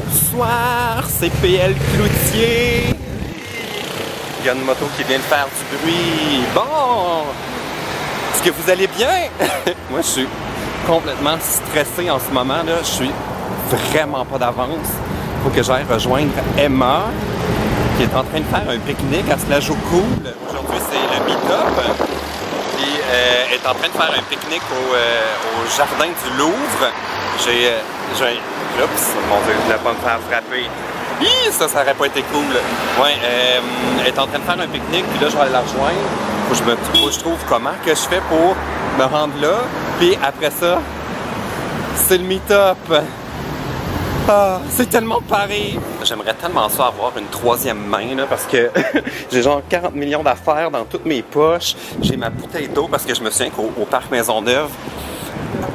Bonsoir, c'est PL Cloutier. Il y a une moto qui vient de faire du bruit. Bon, est-ce que vous allez bien? Moi, je suis complètement stressé en ce moment. Là. Je suis vraiment pas d'avance. Il faut que j'aille rejoindre Emma, qui est en train de faire un pique-nique à Slajo Cool. Aujourd'hui, c'est le meet-up. Puis, elle est en train de faire un pique-nique au jardin du Louvre. Oups, mon Dieu, je ne voulais pas me faire frapper. Hi, ça aurait pas été cool. Ouais, elle est en train de faire un pique-nique, puis là, je vais aller la rejoindre. Faut que je trouve comment que je fais pour me rendre là. Puis après ça, c'est le meet-up. Ah, c'est tellement pareil. J'aimerais tellement ça avoir une troisième main, là, parce que j'ai genre 40 millions d'affaires dans toutes mes poches. J'ai ma bouteille d'eau, parce que je me souviens qu'au Parc Maisonneuve,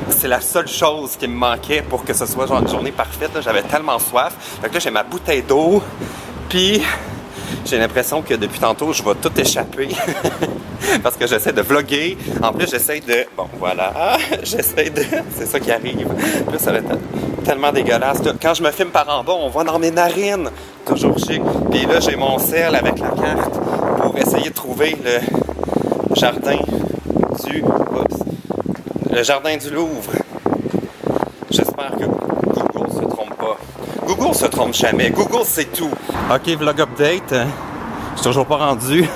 c'est la seule chose qui me manquait pour que ce soit genre une journée parfaite. J'avais tellement soif. Fait que là, j'ai ma bouteille d'eau. Puis, j'ai l'impression que depuis tantôt, je vais tout échapper. Parce que j'essaie de vlogger. En plus, j'essaie de... Bon, voilà. J'essaie de... C'est ça qui arrive. Plus, ça va être tellement dégueulasse. Quand je me filme par en bas, on voit dans mes narines. Toujours chic. Puis là, j'ai mon sel avec la carte pour essayer de trouver le jardin du... Oups. Le jardin du Louvre. J'espère que Google se trompe pas. Google se trompe jamais. Google, c'est tout. OK, vlog update. Je suis toujours pas rendu.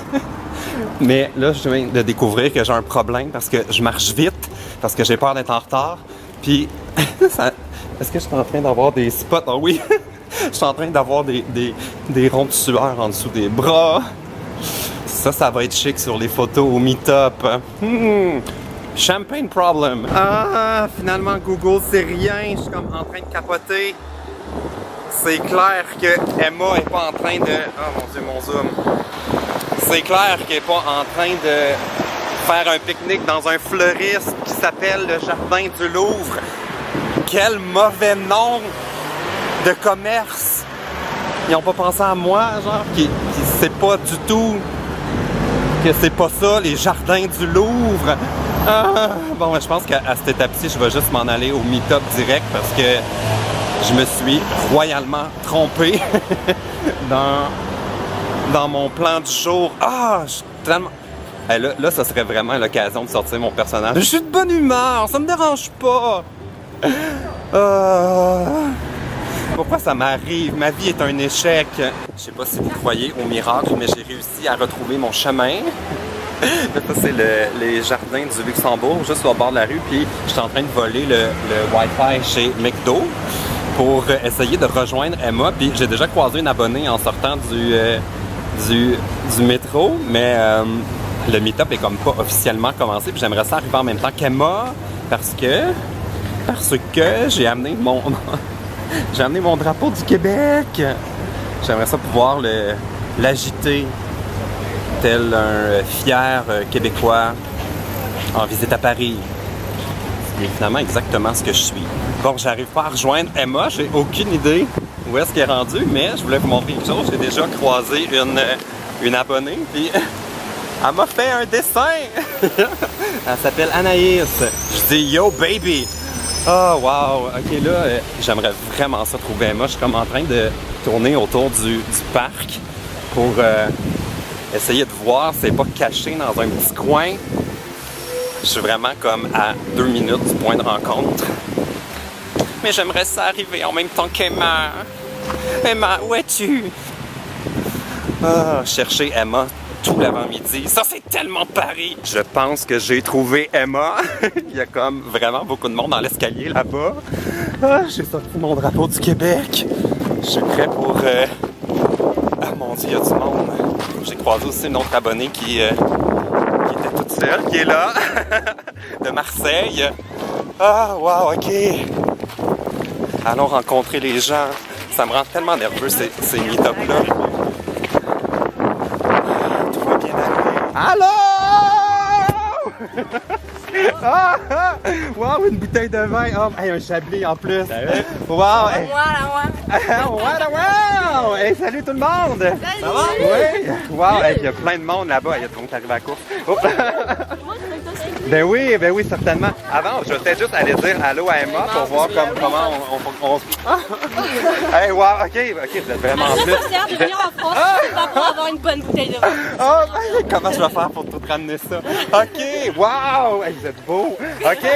Mais là, je viens de découvrir que j'ai un problème parce que je marche vite, parce que j'ai peur d'être en retard. Puis, est-ce que je suis en train d'avoir des spots? Ah oui! Je suis en train d'avoir des ronds de sueur en dessous des bras. Ça va être chic sur les photos au meet-up. Champagne problem. Ah, finalement, Google, c'est rien. Je suis comme en train de capoter. C'est clair que Emma est pas en train de... Oh mon Dieu, mon zoom. C'est clair qu'elle est pas en train de faire un pique-nique dans un fleuriste qui s'appelle le Jardin du Louvre. Quel mauvais nom de commerce. Ils ont pas pensé à moi, genre, qui sait pas du tout que c'est pas ça, les Jardins du Louvre. Ah, bon, je pense qu'à cette étape-ci, je vais juste m'en aller au meet-up direct parce que je me suis royalement trompé dans mon plan du jour. Ah, je suis tellement... Hey, là, ça serait vraiment l'occasion de sortir mon personnage. Je suis de bonne humeur, ça me dérange pas. Pourquoi ça m'arrive? Ma vie est un échec. Je sais pas si vous croyez au miracle, mais j'ai réussi à retrouver mon chemin. Ça, c'est les jardins du Luxembourg, juste au bord de la rue. Puis, je suis en train de voler le Wi-Fi chez McDo pour essayer de rejoindre Emma. Puis, j'ai déjà croisé une abonnée en sortant du métro, mais le meet-up est comme pas officiellement commencé. Puis, j'aimerais ça arriver en même temps qu'Emma parce que j'ai amené mon drapeau du Québec. J'aimerais ça pouvoir l'agiter tel un fier Québécois en visite à Paris. C'est finalement exactement ce que je suis. Bon, j'arrive pas à rejoindre Emma, j'ai aucune idée où est-ce qu'elle est rendue, mais je voulais vous montrer une chose. J'ai déjà croisé une abonnée, puis elle m'a fait un dessin! Elle s'appelle Anaïs. Je dis « Yo, baby! » Oh, wow! OK, là, j'aimerais vraiment ça trouver Emma. Je suis comme en train de tourner autour du parc pour... essayer de voir si c'est pas caché dans un petit coin. Je suis vraiment comme à 2 minutes du point de rencontre. Mais j'aimerais ça arriver en même temps qu'Emma. Emma, où es-tu? Ah, chercher Emma tout l'avant-midi. Ça, c'est tellement Paris! Je pense que j'ai trouvé Emma. Il y a comme vraiment beaucoup de monde dans l'escalier là-bas. Ah, j'ai sorti mon drapeau du Québec. Je suis prêt pour... Ah mon Dieu, il y a du monde. J'ai croisé aussi une autre abonnée qui était toute seule, qui est là, de Marseille. Ah, wow, OK. Allons rencontrer les gens. Ça me rend tellement nerveux, ces meet-up-là. Tout va bien aller. Allô? Ah, ah! Wow, une bouteille de vin! Oh, hey, un chablis en plus! Wow! Hey. Wow! Hey, salut tout le monde! Salut! Ça va? Oui! Wow! Hey, il y a plein de monde là-bas. Il y a tout le monde qui arrive à la course. Oh. Ben oui, certainement. Avant, je vais juste aller dire allô à Emma pour voir comment on... Hey, wow, ok, vous êtes vraiment Je plus. suis fière de venir en France pour avoir une bonne bouteille de vin. Oh, comment je vais faire pour tout ramener ça? Ok, wow, hey, vous êtes beau. Ok,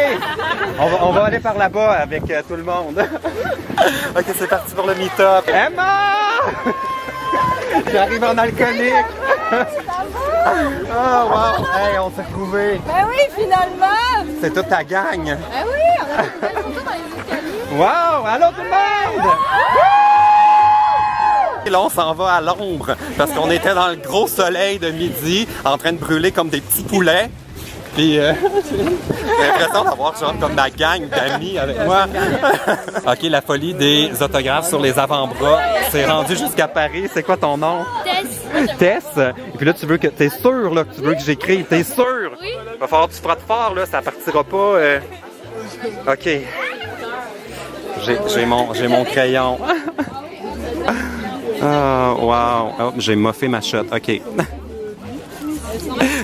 on va aller par là-bas avec tout le monde. Ok, c'est parti pour le meet-up. Emma! J'arrive en alcoolique. Oh wow, hey, on s'est retrouvés. Ben oui, finalement! C'est toute ta gang. Ben oui, on a une belle photo dans les escaliers. Wow, allô tout le monde! Et là, on s'en va à l'ombre parce qu'on était dans le gros soleil de midi en train de brûler comme des petits poulets. Puis j'ai l'impression d'avoir genre comme ma gang d'amis avec moi. Ok, la folie des autographes sur les avant-bras. C'est rendu jusqu'à Paris. C'est quoi ton nom? Tess. Tess. Et puis là, tu veux que t'es sûr là, que tu veux que j'écrive. T'es sûr? Oui. Va falloir que tu frottes fort là, ça partira pas. Ok. J'ai mon crayon. Oh, wow. Oh, j'ai moffé ma shot. OK.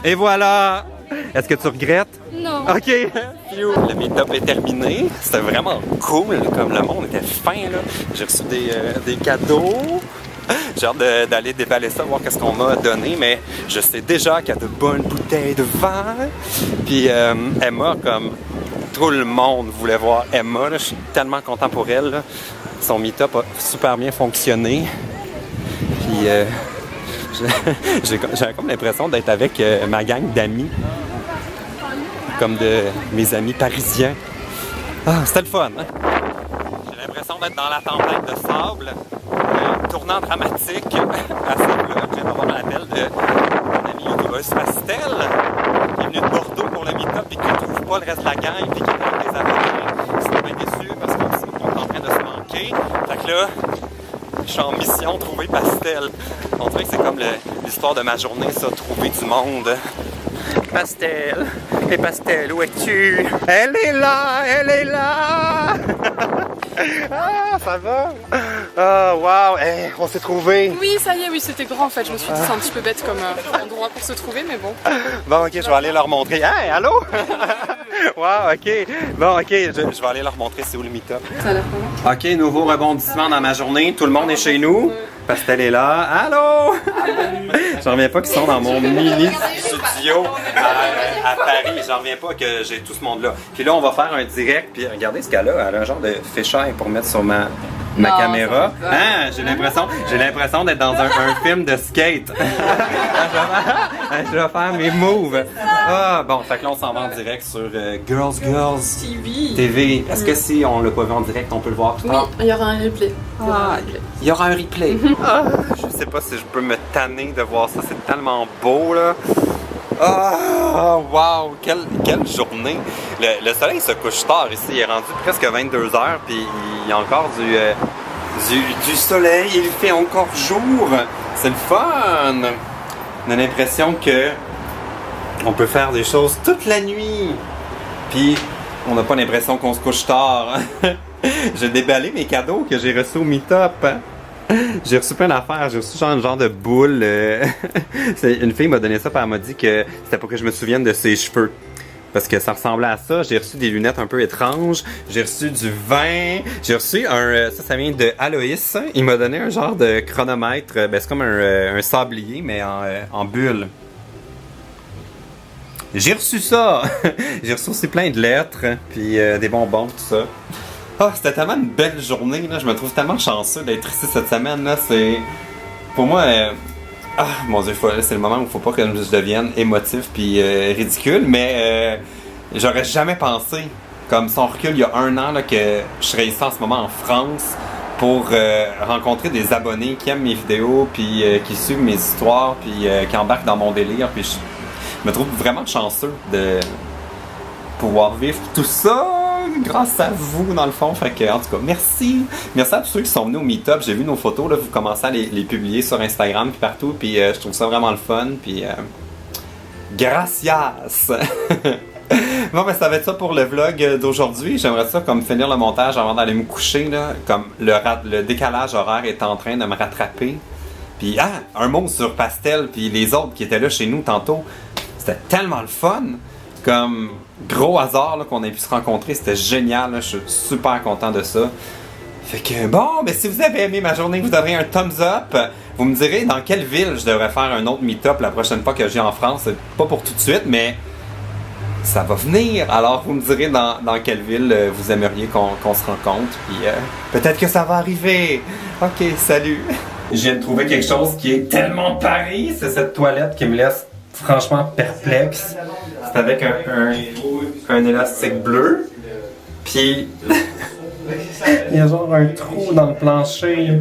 Et voilà. Est-ce que tu regrettes? Non. OK. Le meet-up est terminé. C'était vraiment cool. Comme le monde était fin, là. J'ai reçu des cadeaux. J'ai hâte d'aller déballer ça, voir qu'est-ce qu'on m'a donné. Mais je sais déjà qu'il y a de bonnes bouteilles de vin. Puis Emma, comme tout le monde voulait voir Emma. Là. Je suis tellement content pour elle. Là. Son meet-up a super bien fonctionné. Puis j'ai comme l'impression d'être avec ma gang d'amis. Comme de mes amis parisiens. Ah, c'était le fun, hein? J'ai l'impression d'être dans la tempête de sable. Tournant dramatique à Sable. Je viens d'avoir un appel de mon ami youtubeuse Pastel, qui est venu de Bordeaux pour le meet-up et qui ne trouve pas le reste de la gang puis qui est avec des abonnés. Ils sont bien déçus parce qu'on est en train de se manquer. Fait que là, je suis en mission trouver Pastel. On dirait que c'est comme l'histoire de ma journée, ça, trouver du monde. Pastel, et Pastel, où es-tu? Elle est là, elle est là! Ah, ça va? Ah, wow, hey, on s'est trouvés. Oui, ça y est, oui, c'était grand en fait. Je me suis dit c'est un petit peu bête comme endroit pour se trouver, mais bon. Bon, ok, je vais aller leur montrer. Hey, allô? Wow, ok. Bon, ok, je vais aller leur montrer c'est où le meet-up. Ça a l'air pas mal. Ok, nouveau rebondissement dans ma journée. Tout le monde est chez nous. Pastel est là. Allô? J'en reviens pas qu'ils sont dans mon mini studio à Paris. J'en reviens pas que j'ai tout ce monde-là. Puis là, on va faire un direct. Puis regardez ce qu'elle a. Elle a un genre de fisheye pour mettre sur ma caméra. Ah, j'ai l'impression d'être dans un film de skate. Je vais faire mes moves. Ah, bon, fait que là, on s'en va en direct sur Girls TV. Est-ce que si on l'a pas vu en direct, on peut le voir tout à l'heure? Il y aura un replay. Il y aura un replay. Ah, je sais pas si je peux me tanner de voir ça. C'est tellement beau, là. Ah, wow! Quelle journée! Le soleil se couche tard ici. Il est rendu presque 22h, puis il y a encore du soleil. Il fait encore jour. C'est le fun! On a l'impression que on peut faire des choses toute la nuit. Puis, on n'a pas l'impression qu'on se couche tard. J'ai déballé mes cadeaux que j'ai reçus au meet-up. J'ai reçu plein d'affaires. J'ai reçu un genre de boule. Une fille m'a donné ça, puis elle m'a dit que c'était pour que je me souvienne de ses cheveux. Parce que ça ressemblait à ça. J'ai reçu des lunettes un peu étranges. J'ai reçu du vin. J'ai reçu ça vient de Aloïs. Il m'a donné un genre de chronomètre. Ben, c'est comme un sablier, mais en bulle. J'ai reçu ça! J'ai reçu aussi plein de lettres, puis des bonbons, tout ça. Ah, c'était tellement une belle journée, là. Je me trouve tellement chanceux d'être ici cette semaine, là. C'est... Pour moi... Ah, mon Dieu, c'est le moment où il faut pas que je devienne émotif puis ridicule, mais j'aurais jamais pensé, comme son recul il y a 1 an, là, que je serais ici en ce moment en France pour rencontrer des abonnés qui aiment mes vidéos, puis qui suivent mes histoires, puis qui embarquent dans mon délire, puis je me trouve vraiment chanceux de pouvoir vivre tout ça grâce à vous, dans le fond. Fait que, en tout cas, merci. Merci à tous ceux qui sont venus au meet-up. J'ai vu nos photos, là, vous commencez à les publier sur Instagram puis partout. Puis je trouve ça vraiment le fun. Puis gracias! Bon, ben ça va être ça pour le vlog d'aujourd'hui. J'aimerais ça comme finir le montage avant d'aller me coucher, là. Comme le décalage horaire est en train de me rattraper. Puis, un mot sur Pastel, puis les autres qui étaient là chez nous tantôt. C'était tellement le fun! comme gros hasard là, qu'on ait pu se rencontrer. C'était génial, là. Je suis super content de ça. Fait que bon, ben si vous avez aimé ma journée, vous donnerez un thumbs up. Vous me direz dans quelle ville je devrais faire un autre meet-up la prochaine fois que je viens en France. Pas pour tout de suite, mais ça va venir. Alors vous me direz dans quelle ville vous aimeriez qu'on se rencontre. Puis peut-être que ça va arriver. Ok, salut. Je viens de trouver quelque chose qui est tellement Paris. C'est cette toilette qui me laisse franchement perplexe. C'est avec un élastique bleu. Puis il y a genre un trou dans le plancher.